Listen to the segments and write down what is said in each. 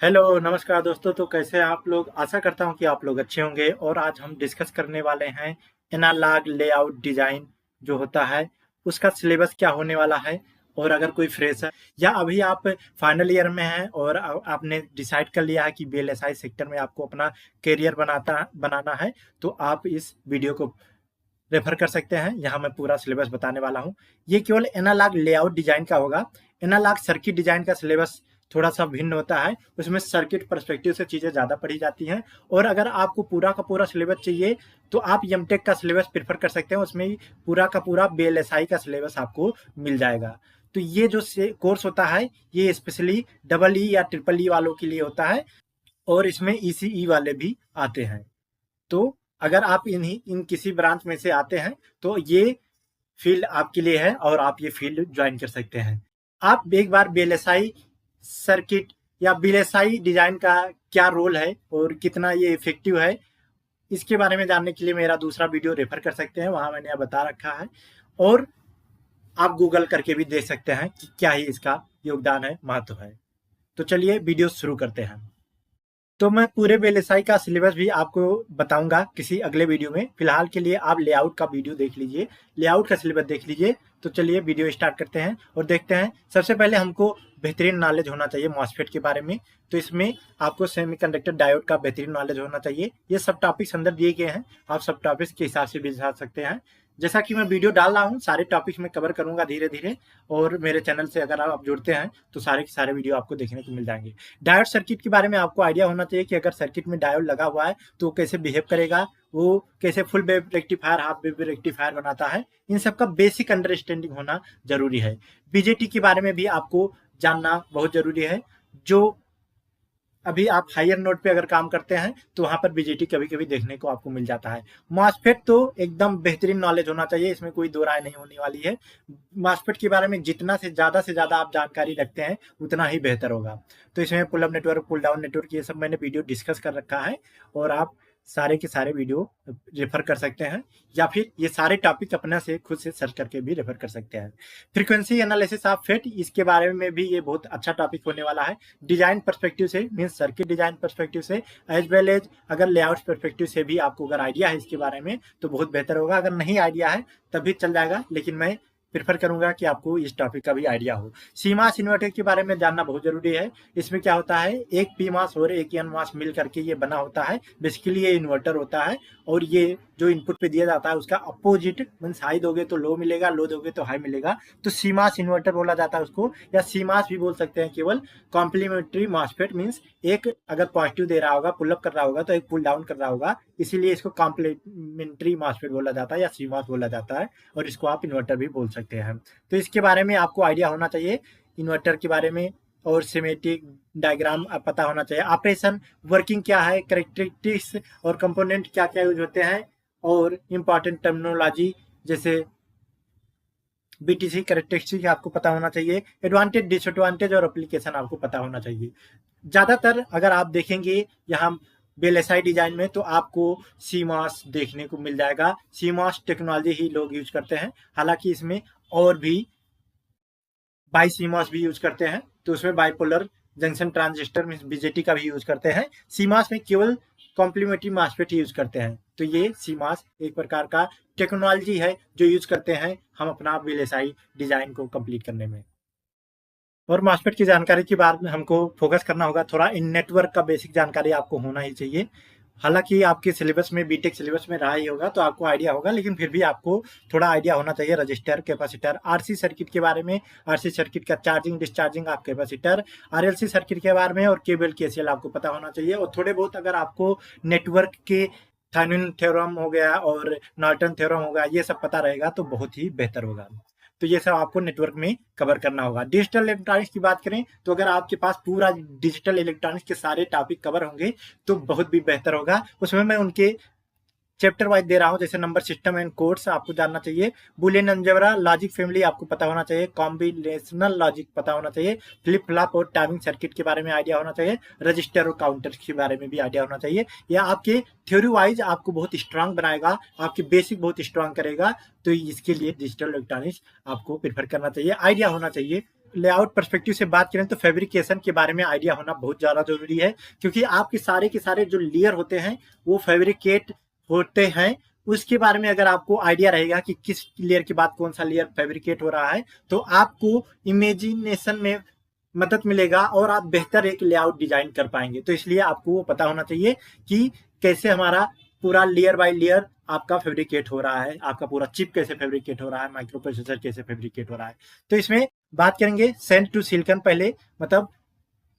Hello नमस्कार दोस्तों। तो कैसे हैं आप लोग? आशा करता हूं कि आप लोग अच्छे होंगे। और आज हम डिस्कस करने वाले हैं एनालॉग लेआउट डिजाइन जो होता है उसका सिलेबस क्या होने वाला है। और अगर कोई फ्रेशर या अभी आप फाइनल ईयर में हैं और आपने डिसाइड कर लिया है कि बीएलएसआई सेक्टर में आपको अपना करियर बनाना है, तो आप इस वीडियो को रेफर कर सकते हैं। यहाँ मैं पूरा सिलेबस बताने वाला हूँ। ये केवल एनालॉग लेआउट डिजाइन का होगा। एनालॉग सर्किट डिजाइन का सिलेबस थोड़ा सा भिन्न होता है। उसमें सर्किट पर्सपेक्टिव से चीज़ें ज़्यादा पढ़ी जाती हैं। और अगर आपको पूरा का पूरा सिलेबस चाहिए तो आप एमटेक का सिलेबस प्रेफर कर सकते हैं। उसमें पूरा का पूरा बीएलएसआई का सिलेबस आपको मिल जाएगा। तो ये जो कोर्स होता है ये स्पेशली डबल ई या ट्रिपल ई वालों के लिए होता है। और इसमें ईसीई वाले भी आते हैं। तो अगर आप इन किसी ब्रांच में से आते हैं तो ये फील्ड आपके लिए है और आप ये फील्ड ज्वाइन कर सकते हैं। आप एक बार बीएलएसआई सर्किट या बीएलएसआई डिजाइन का क्या रोल है और कितना ये इफेक्टिव है, इसके बारे में जानने के लिए मेरा दूसरा वीडियो रेफर कर सकते हैं। वहां मैंने बता रखा है। और आप गूगल करके भी देख सकते हैं कि क्या ही इसका योगदान है, महत्व है। तो चलिए वीडियो शुरू करते हैं। तो मैं पूरे बीएलएसआई का सिलेबस भी आपको बताऊंगा किसी अगले वीडियो में। फिलहाल के लिए आप लेआउट का वीडियो देख लीजिए, लेआउट का सिलेबस देख लीजिए। तो चलिए वीडियो स्टार्ट करते हैं और देखते हैं। सबसे पहले हमको बेहतरीन नॉलेज होना चाहिए मॉसफेट के बारे में। तो इसमें आपको सेमीकंडक्टर डायोड का बेहतरीन नॉलेज होना चाहिए। ये सब टॉपिक्स अंदर दिए गए हैं, आप सब टॉपिक्स के हिसाब से भी जा सकते हैं। जैसा कि मैं वीडियो डाल रहा हूँ सारे टॉपिक्स में कवर करूंगा धीरे धीरे। और मेरे चैनल से अगर आप जुड़ते हैं तो सारे के सारे वीडियो आपको देखने को मिल जाएंगे। डायोड सर्किट के बारे में आपको आइडिया होना चाहिए कि अगर सर्किट में डायोड लगा हुआ है तो वो कैसे बिहेव करेगा, वो कैसे full wave rectifier half wave rectifier बनाता है। इन सब का बेसिक अंडरस्टैंडिंग होना जरूरी है। बीजेटी के बारे में भी आपको जानना बहुत जरूरी है। जो अभी आप हायर नोड पे अगर काम करते हैं तो वहां पर बीजेटी कभी कभी देखने को आपको मिल जाता है। मॉसफेट तो एकदम बेहतरीन नॉलेज होना चाहिए, इसमें कोई दो राय नहीं होने वाली है। मॉसफेट के बारे में जितना से ज्यादा आप जानकारी रखते हैं उतना ही बेहतर होगा। तो इसमें pull up network, pull down network, ये सब मैंने वीडियो डिस्कस कर रखा है। और आप सारे के सारे वीडियो रेफर कर सकते हैं या फिर ये सारे टॉपिक अपना से खुद से सर्च करके भी रेफर कर सकते हैं। फ्रीक्वेंसी एनालिसिस ऑफ फेट, इसके बारे में भी ये बहुत अच्छा टॉपिक होने वाला है। डिजाइन पर्सपेक्टिव से, मीन सर्किट डिजाइन पर्सपेक्टिव से, एज वेल एज अगर लेआउट पर्सपेक्टिव से भी आपको अगर आइडिया है इसके बारे में तो बहुत बेहतर होगा। अगर नहीं आइडिया है तब भी चल जाएगा, लेकिन मैं प्रेफर करूंगा कि आपको इस टॉपिक का भी आइडिया हो। सीमास इन्वर्टर के बारे में जानना बहुत जरूरी है। इसमें क्या होता है, एक पी मास और एक एन मास मिल करके ये बना होता है। बेसिकली ये इन्वर्टर होता है और ये जो इनपुट पे दिया जाता है उसका अपोजिट, मीन्स हाई दोगे तो लो मिलेगा, लो दोगे तो हाई मिलेगा। तो सीमास इन्वर्टर बोला जाता है उसको, या सीमास भी बोल सकते हैं केवल। कॉम्प्लीमेंट्री मॉसफेट मीन्स एक अगर पॉजिटिव दे रहा होगा, पुल अप कर रहा होगा, तो एक पुल डाउन कर रहा होगा, इसीलिए इसको कॉम्प्लीमेंट्री मॉसफेट बोला जाता है या सीमास बोला जाता है। और इसको आप इन्वर्टर भी बोल सकते हैं। तो इसके बारे में आपको आइडिया होना चाहिए, इन्वर्टर के बारे में। और सिमेटिक डायग्राम पता होना चाहिए, ऑपरेशन वर्किंग क्या है, करेक्टरिस्टिक्स और कंपोनेंट क्या क्या यूज होते हैं। और इम्पॉर्टेंट टर्मिनोलॉजी जैसे बीटीसी करेक्टरिस्टिक आपको पता होना चाहिए। एडवांटेज, डिसएडवांटेज और एप्लीकेशन आपको पता होना चाहिए। ज़्यादातर अगर आप देखेंगे यहाँ बीएलएसआई डिजाइन में तो आपको सीमास देखने को मिल जाएगा। सीमास टेक्नोलॉजी ही लोग यूज करते हैं। हालांकि इसमें और भी बाई सीमास भी यूज करते हैं। तो उसमें बाइपोलर जंक्शन ट्रांजिस्टर में बीजेटी का भी यूज करते हैं। सीमास में केवल कॉम्प्लीमेंट्री मासफेट यूज करते हैं। तो ये सीमास एक प्रकार का टेक्नोलॉजी है जो यूज करते हैं हम अपना बीएलएसआई डिजाइन को कंप्लीट करने में। और मॉसफेट की जानकारी के बाद में हमको फोकस करना होगा थोड़ा इन नेटवर्क का बेसिक जानकारी आपको होना ही चाहिए। हालांकि आपके सिलेबस में, बीटेक सिलेबस में रहा ही होगा तो आपको आइडिया होगा, लेकिन फिर भी आपको थोड़ा आइडिया होना चाहिए रजिस्टर, कैपेसिटर, आरसी सर्किट के बारे में, आरसी सर्किट का चार्जिंग डिस्चार्जिंग आप कैपेसिटर, आरएलसी सर्किट के बारे में, और केबल केसीएल आपको पता होना चाहिए। और थोड़े बहुत अगर आपको नेटवर्क के थेवेनिन थ्योरम हो गया और नॉर्टन थ्योरम हो गया, ये सब पता रहेगा तो बहुत ही बेहतर होगा। तो ये सब आपको नेटवर्क में कवर करना होगा। डिजिटल इलेक्ट्रॉनिक्स की बात करें तो अगर आपके पास पूरा डिजिटल इलेक्ट्रॉनिक्स के सारे टॉपिक कवर होंगे तो बहुत भी बेहतर होगा। उसमें मैं उनके चैप्टर वाइज दे रहा हूं, जैसे नंबर सिस्टम एंड कोड्स आपको जानना चाहिए, बुलियन अलजेब्रा, लॉजिक फैमिली आपको पता होना चाहिए, कॉम्बिनेशनल लॉजिक पता होना चाहिए, फ्लिप फ्लॉप और टाइमिंग सर्किट के बारे में आइडिया होना चाहिए, रजिस्टर और काउंटर के बारे में भी आइडिया होना चाहिए। यह आपके थ्योरी वाइज आपको बहुत स्ट्रांग बनाएगा, आपके बेसिक बहुत स्ट्रांग करेगा। तो इसके लिए डिजिटल इलेक्ट्रॉनिक्स आपको प्रेफर करना चाहिए, आइडिया होना चाहिए। लेआउट पर्सपेक्टिव से बात करें तो फैब्रिकेशन के बारे में आइडिया होना बहुत ज़्यादा जरूरी है, क्योंकि आपके सारे के सारे जो लेयर होते हैं वो फैब्रिकेट होते हैं। उसके बारे में अगर आपको आइडिया रहेगा कि किस लेयर के बाद कौन सा लेयर फैब्रिकेट हो रहा है, तो आपको इमेजिनेशन में मदद मिलेगा और आप बेहतर एक लेआउट डिजाइन कर पाएंगे। तो इसलिए आपको वो पता होना चाहिए कि कैसे हमारा पूरा लेयर बाय लेयर आपका फैब्रिकेट हो रहा है, आपका पूरा चिप कैसे फैब्रिकेट हो रहा है, माइक्रो प्रोसेसर कैसे फैब्रिकेट हो रहा है। तो इसमें बात करेंगे सैंड टू सिलिकॉन। पहले मतलब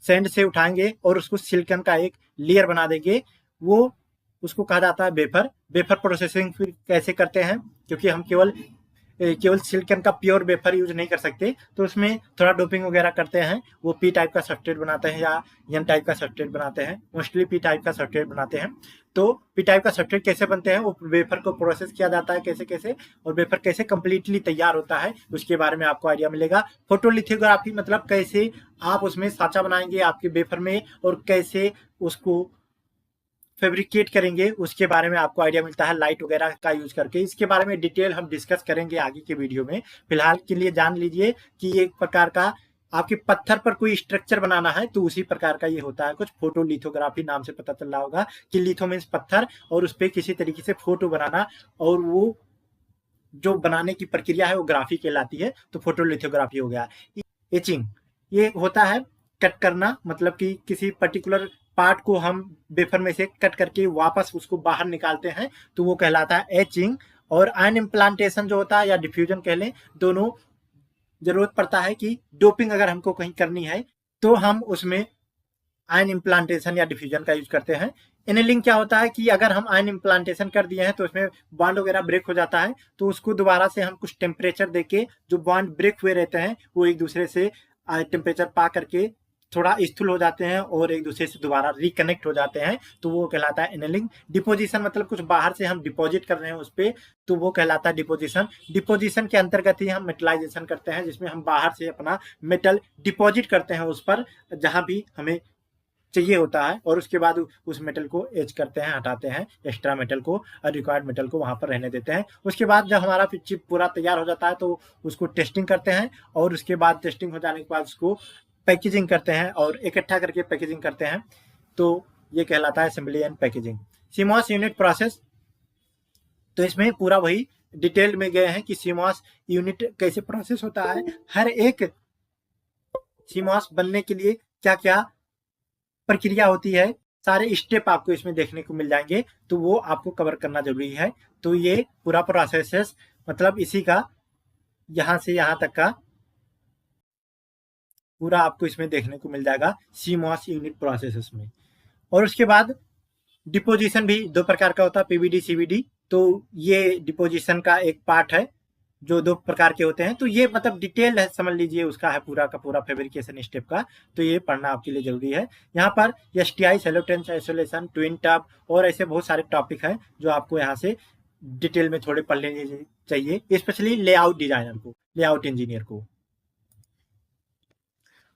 सैंड से उठाएंगे और उसको सिलिकॉन का एक लेयर बना देंगे, वो उसको कहा जाता है वेफर। वेफर प्रोसेसिंग फिर कैसे करते हैं, क्योंकि हम केवल सिलिकॉन का प्योर वेफर यूज नहीं कर सकते, तो उसमें थोड़ा डोपिंग वगैरह करते हैं। वो पी टाइप का सब्सट्रेट बनाते हैं या एन टाइप का सब्सट्रेट बनाते हैं, मोस्टली पी टाइप का सब्सट्रेट बनाते हैं। तो पी टाइप का सब्सट्रेट कैसे बनते हैं, वो वेफर को प्रोसेस किया जाता है कैसे कैसे, और वेफर कैसे कंप्लीटली तैयार होता है उसके बारे में आपको आइडिया मिलेगा। फोटोलिथोग्राफी मतलब कैसे आप उसमें साँचा बनाएंगे आपके वेफर में और कैसे उसको फैब्रिकेट करेंगे, उसके बारे में आपको आइडिया मिलता है लाइट वगैरह का यूज करके। इसके बारे में डिटेल हम डिस्कस करेंगे आगे के वीडियो में। फिलहाल के लिए जान लीजिए कि ये एक प्रकार का आपके पत्थर पर कोई स्ट्रक्चर बनाना है तो उसी प्रकार का ये होता है कुछ। फोटोलिथोग्राफी नाम से पता चल रहा होगा कि लिथो मीन्स पत्थर, और उस पर किसी तरीके से फोटो बनाना, और वो जो बनाने की प्रक्रिया है वो ग्राफी कहलाती है। तो फोटोलिथोग्राफी हो गया। एचिंग ये होता है कट करना, मतलब कि किसी पर्टिकुलर पार्ट को हम वेफर में से कट करके वापस उसको बाहर निकालते हैं, तो वो कहलाता है एचिंग। और आयन इम्प्लांटेशन जो होता है या डिफ्यूजन कह लें, दोनों जरूरत पड़ता है कि डोपिंग अगर हमको कहीं करनी है तो हम उसमें आयन इम्प्लांटेशन या डिफ्यूजन का यूज करते हैं। एनेलिंग क्या होता है कि अगर हम आयन इम्प्लांटेशन कर दिए हैं तो उसमें बॉन्ड वगैरह ब्रेक हो जाता है, तो उसको दोबारा से हम कुछ टेम्परेचर देके जो बॉन्ड ब्रेक हुए रहते हैं वो एक दूसरे से टेम्परेचर पा करके थोड़ा स्थूल हो जाते हैं और एक दूसरे से दोबारा रिकनेक्ट हो जाते हैं, तो वो कहलाता है एनेलिंग। डिपोजिशन मतलब कुछ बाहर से हम डिपॉजिट कर रहे हैं उस पर, तो वो कहलाता है डिपोजिशन। डिपोजिशन के अंतर्गत ही हम मेटलाइजेशन करते हैं, जिसमें हम बाहर से अपना मेटल डिपॉजिट करते हैं उस पर जहां भी हमें चाहिए होता है, और उसके बाद उस मेटल को एच करते हैं, हटाते हैं एक्स्ट्रा मेटल को और रिक्वायर्ड मेटल को वहां पर रहने देते हैं। उसके बाद जब हमारा फिर चिप पूरा तैयार हो जाता है तो उसको टेस्टिंग करते हैं, और उसके बाद टेस्टिंग हो जाने के बाद उसको पैकेजिंग करते हैं और इकट्ठा करके पैकेजिंग करते हैं, तो ये कहलाता है assembly and packaging. CMOS unit process, तो इसमें पूरा वही डिटेल में गए हैं कि सीमॉस यूनिट कैसे प्रोसेस होता है, हर एक सीमॉस बनने के लिए क्या क्या प्रक्रिया होती है, सारे स्टेप आपको इसमें देखने को मिल जाएंगे, तो वो आपको कवर करना जरूरी है। तो ये पूरा प्रोसेस मतलब इसी का यहाँ से यहाँ तक का पूरा आपको इसमें देखने को मिल जाएगा सीमॉस यूनिट प्रोसेस में। और उसके बाद डिपोजिशन भी दो प्रकार का होता है, पीवीडी सीवीडी। तो ये डिपोजिशन का एक पार्ट है जो दो प्रकार के होते हैं, तो ये मतलब डिटेल है, समझ लीजिए उसका है पूरा का पूरा फैब्रिकेशन स्टेप का, तो ये पढ़ना आपके लिए जरूरी है। यहाँ पर एसटीआई, सेलोटेंस, आइसोलेशन, ट्विन टॉप और ऐसे बहुत सारे टॉपिक हैं जो आपको यहाँ से डिटेल में थोड़े पढ़ लेने चाहिए, स्पेशली लेआउट डिजाइनर को, लेआउट इंजीनियर को।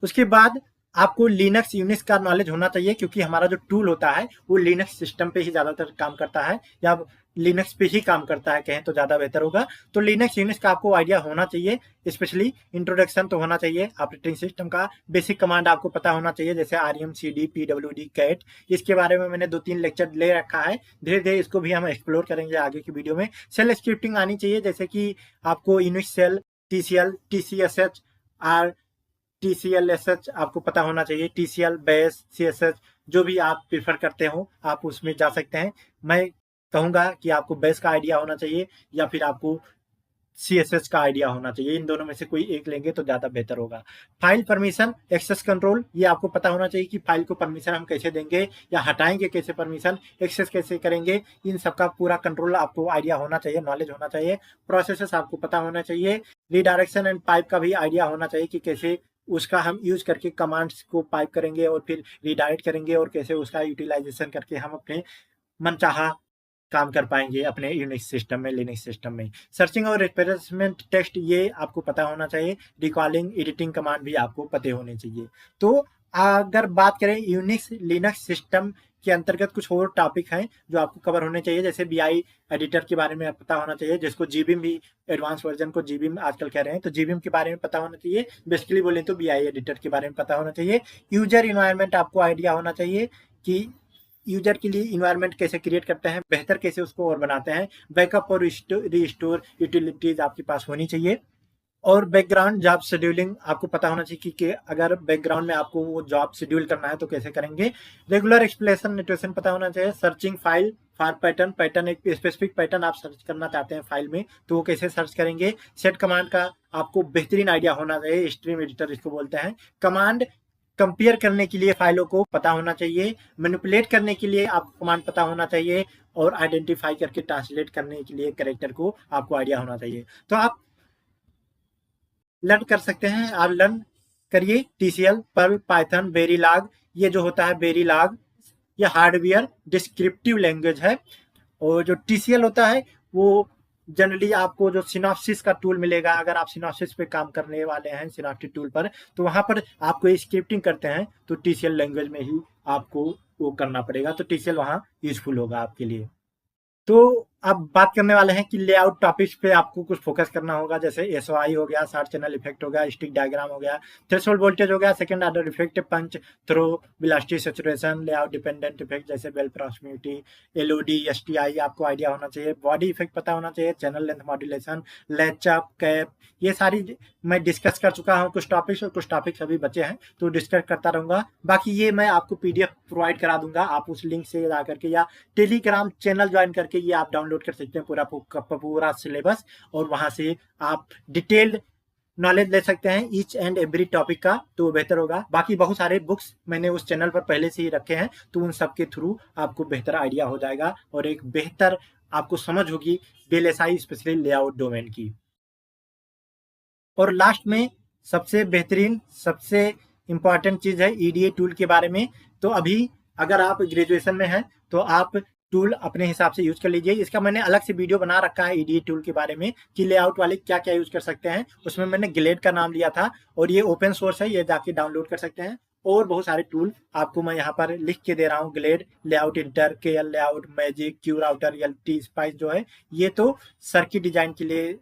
उसके बाद आपको लिनक्स यूनिक्स का नॉलेज होना चाहिए, क्योंकि हमारा जो टूल होता है वो लिनक्स सिस्टम पे ही ज़्यादातर काम करता है, या लिनक्स पे ही काम करता है कहें तो ज़्यादा बेहतर होगा। तो लिनक्स यूनिक्स का आपको आइडिया होना चाहिए, स्पेशली इंट्रोडक्शन तो होना चाहिए, ऑपरेटिंग सिस्टम का बेसिक कमांड आपको पता होना चाहिए, जैसे आरएम, सीडी, पीडब्ल्यूडी, कैट। इसके बारे में मैंने 2-3 लेक्चर ले रखा है, धीरे धीरे इसको भी हम एक्सप्लोर करेंगे आगे की वीडियो में। सेल स्क्रिप्टिंग आनी चाहिए, जैसे कि आपको Unix shell, TCL, TCSH, or TCLSH आपको पता होना चाहिए, TCL, बेस, CSH, जो भी आप प्रीफर करते हो आप उसमें जा सकते हैं। मैं कहूँगा कि आपको बेस का आइडिया होना चाहिए या फिर आपको CSH का आइडिया होना चाहिए, इन दोनों में से कोई एक लेंगे तो ज़्यादा बेहतर होगा। फाइल परमिशन, एक्सेस कंट्रोल, ये आपको पता होना चाहिए कि फाइल को परमिशन हम कैसे देंगे या हटाएंगे कैसे, परमिशन एक्सेस कैसे करेंगे, इन सबका पूरा कंट्रोल आपको आइडिया होना चाहिए, नॉलेज होना चाहिए। प्रोसेसेस आपको पता होना चाहिए। रीडायरेक्शन एंड पाइप का भी आइडिया होना चाहिए कि कैसे उसका हम यूज करके कमांड्स को पाइप करेंगे और फिर रीडायरेक्ट करेंगे, और कैसे उसका यूटिलाइजेशन करके हम अपने मनचाहा काम कर पाएंगे अपने यूनिक्स सिस्टम में, लिनक्स सिस्टम में। सर्चिंग और रिप्लेसमेंट टेक्स्ट, ये आपको पता होना चाहिए। रिकॉलिंग, एडिटिंग कमांड भी आपको पते होने चाहिए। तो अगर बात करें यूनिक्स लिनक्स सिस्टम के अंतर्गत कुछ और टॉपिक हैं जो आपको कवर होने चाहिए, जैसे बीआई एडिटर के बारे में पता होना चाहिए, जिसको जीबीएम भी एडवांस वर्जन को जीबीएम आजकल कह रहे हैं, तो जीबीएम के बारे में पता होना चाहिए। बेसिकली बोले तो बीआई एडिटर के बारे में पता होना चाहिए। यूजर इन्वायरमेंट आपको आइडिया होना चाहिए कि यूजर के लिए इन्वायरमेंट कैसे क्रिएट करते हैं, बेहतर कैसे उसको और बनाते हैं। बैकअप और रिस्टोर यूटिलिटीज आपके पास होनी चाहिए। और बैकग्राउंड जॉब शेड्यूलिंग आपको पता होना चाहिए कि अगर बैकग्राउंड में आपको वो जॉब शेड्यूल करना है तो कैसे करेंगे। रेगुलर एक्सप्लेनेशन नोटेशन पता होना चाहिए। सर्चिंग फाइल फॉर पैटर्न एक स्पेसिफिक पैटर्न आप सर्च करना चाहते हैं फाइल में तो वो कैसे सर्च करेंगे। सेट कमांड का आपको बेहतरीन आइडिया होना चाहिए, स्ट्रीम एडिटर इसको बोलते हैं। कमांड कंपेयर करने के लिए फाइलों को पता होना चाहिए। मैनिपुलेट करने के लिए आपको कमांड पता होना चाहिए। और आइडेंटिफाई करके ट्रांसलेट करने के लिए कैरेक्टर को आपको आइडिया होना चाहिए। तो आप लर्न कर सकते हैं, आप लर्न करिए TCL, पर्ल, पाइथन, वेरीलॉग। ये जो होता है वेरीलॉग ये हार्डवेयर डिस्क्रिप्टिव लैंग्वेज है। और जो TCL होता है वो जनरली आपको जो सिनॉप्सिस का टूल मिलेगा, अगर आप सिनॉप्सिस पे काम करने वाले हैं सिनॉप्टिक टूल पर, तो वहां पर आपको स्क्रिप्टिंग करते हैं तो TCL लैंग्वेज में ही आपको वो करना पड़ेगा, तो TCL वहां यूजफुल होगा आपके लिए। तो अब बात करने वाले हैं कि लेआउट टॉपिक्स पे आपको कुछ फोकस करना होगा, जैसे एसओआई हो गया, शार्ट चैनल इफेक्ट हो गया, स्टिक डायग्राम हो गया, थ्रेशोल्ड वोल्टेज हो गया, second order effect, punch through, velocity saturation, layout dependent effect जैसे बेल प्रॉक्सिमिटी, एलओडी, एसटीआई आपको आइडिया होना चाहिए। बॉडी इफेक्ट पता होना चाहिए, channel length modulation, latchup, cap, ये सारी मैं डिस्कस कर चुका हूँ कुछ टॉपिक्स, और कुछ टॉपिक्स अभी बचे हैं तो डिस्कस करता रहूंगा। बाकी ये मैं आपको PDF प्रोवाइड करा दूंगा, आप उस लिंक से जा करके या टेलीग्राम चैनल ज्वाइन करके ये आप डाउनलोड कर सकते हैं पूरा सिलेबस, और वहां से आप डिटेल्ड नॉलेज ले सकते हैं ईच एंड एवरी टॉपिक का, तो बेहतर होगा। बाकी बहुत सारे बुक्स मैंने उस चैनल पर पहले से ही रखे हैं, तो उन सब के थ्रू आपको बेहतर आइडिया हो जाएगा और एक बेहतर आपको समझ होगी VLSI स्पेशली लेआउट डोमेन की। और लास्ट में सबसे बेहतरीन सबसे इंपॉर्टेंट चीज है EDA टूल के बारे में। तो अभी अगर आप ग्रेजुएशन में हैं तो आप टूल अपने हिसाब से यूज कर लीजिए। इसका मैंने अलग से वीडियो बना रखा है EDA टूल के बारे में कि लेआउट वाले क्या क्या यूज कर सकते हैं, उसमें मैंने ग्लेड का नाम लिया था और ये ओपन सोर्स है, ये जाके डाउनलोड कर सकते हैं। और बहुत सारे टूल आपको मैं यहाँ पर लिख के दे रहा हूँ, Glade, layout inter, KL layout, Magic, Q router, LT spice जो है ये तो सर्किट डिजाइन के लिए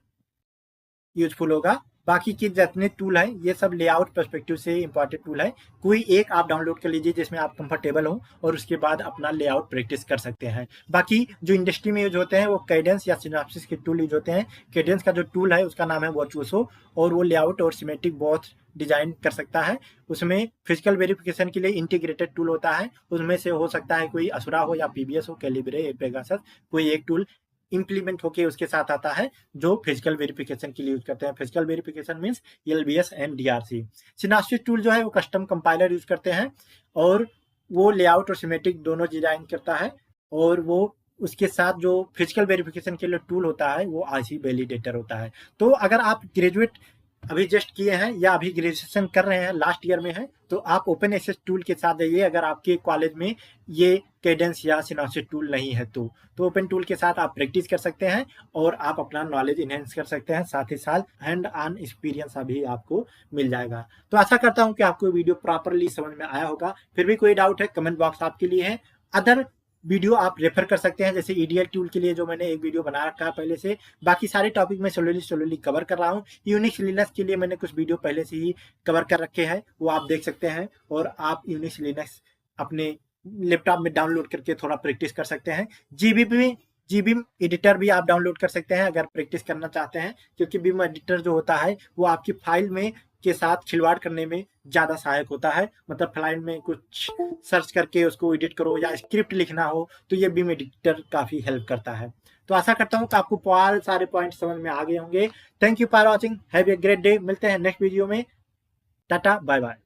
यूजफुल होगा। बाकी के जितने टूल है ये सब लेआउट पर्सपेक्टिव से इंपॉर्टेंट टूल है। कोई एक आप डाउनलोड कर लीजिए जिसमें आप कंफर्टेबल हो और उसके बाद अपना लेआउट प्रैक्टिस कर सकते हैं। बाकी जो इंडस्ट्री में यूज होते हैं वो कैडेंस या सिनॉप्सिस के टूल यूज होते हैं। कैडेंस का जो टूल है उसका नाम है वर्चुओसो, और वो लेआउट और सिमेट्रिक बोथ डिजाइन कर सकता है। उसमें फिजिकल वेरिफिकेशन के लिए इंटीग्रेटेड टूल होता है, उसमें से हो सकता है कोई असुरा हो या PBS हो, कैलिब्रे, पेगासस, कोई एक टूल इंप्लीमेंट होके उसके साथ आता है जो फिजिकल वेरिफिकेशन के लिए यूज करते हैं। Physical verification means LBS and DRC। Synopsis tool जो है वो कस्टम कंपाइलर यूज करते हैं और वो लेआउट और सिमेट्रिक दोनों डिजाइन करता है, और वो उसके साथ जो फिजिकल वेरिफिकेशन के लिए टूल होता है वो IC वैलिडेटर होता है। तो अगर आप ग्रेजुएट अभी जस्ट किए हैं या अभी ग्रेजुएशन कर रहे हैं, लास्ट ईयर में है, तो आप ओपन एक्सेस टूल के साथ जाइए। अगर आपके कॉलेज में ये कैडेंस या सिनॉप्सिस टूल नहीं है तो ओपन टूल के साथ आप प्रैक्टिस कर सकते हैं और आप अपना नॉलेज इनहेंस कर सकते हैं। साथ ही साथ हैंड ऑन एक्सपीरियंस अभी आपको मिल जाएगा। तो आशा करता हूं कि आपको वीडियो प्रॉपरली समझ में आया होगा। फिर भी कोई डाउट है कमेंट बॉक्स आपके लिए है। अदर वीडियो आप रेफर कर सकते हैं, जैसे EDA टूल के लिए जो मैंने एक वीडियो बना रखा है पहले से। बाकी सारे टॉपिक में स्लोली कवर कर रहा हूँ। यूनिक्स लिनक्स के लिए मैंने कुछ वीडियो पहले से ही कवर कर रखे हैं, वो आप देख सकते हैं, और आप यूनिक्स लिनक्स अपने लैपटॉप में डाउनलोड करके थोड़ा प्रैक्टिस कर सकते हैं। जीबीम एडिटर भी आप डाउनलोड कर सकते हैं अगर प्रैक्टिस करना चाहते हैं, क्योंकि बीम एडिटर जो होता है वो आपकी फाइल में के साथ खिलवाड़ करने में ज़्यादा सहायक होता है। मतलब फाइल में कुछ सर्च करके उसको एडिट करो या स्क्रिप्ट लिखना हो तो ये बीम एडिटर काफ़ी हेल्प करता है। तो आशा करता हूँ कि आपको बहुत सारे पॉइंट समझ में आ गए होंगे। Thank you for watching, have a great day. मिलते हैं नेक्स्ट वीडियो में। Ta-ta, bye bye.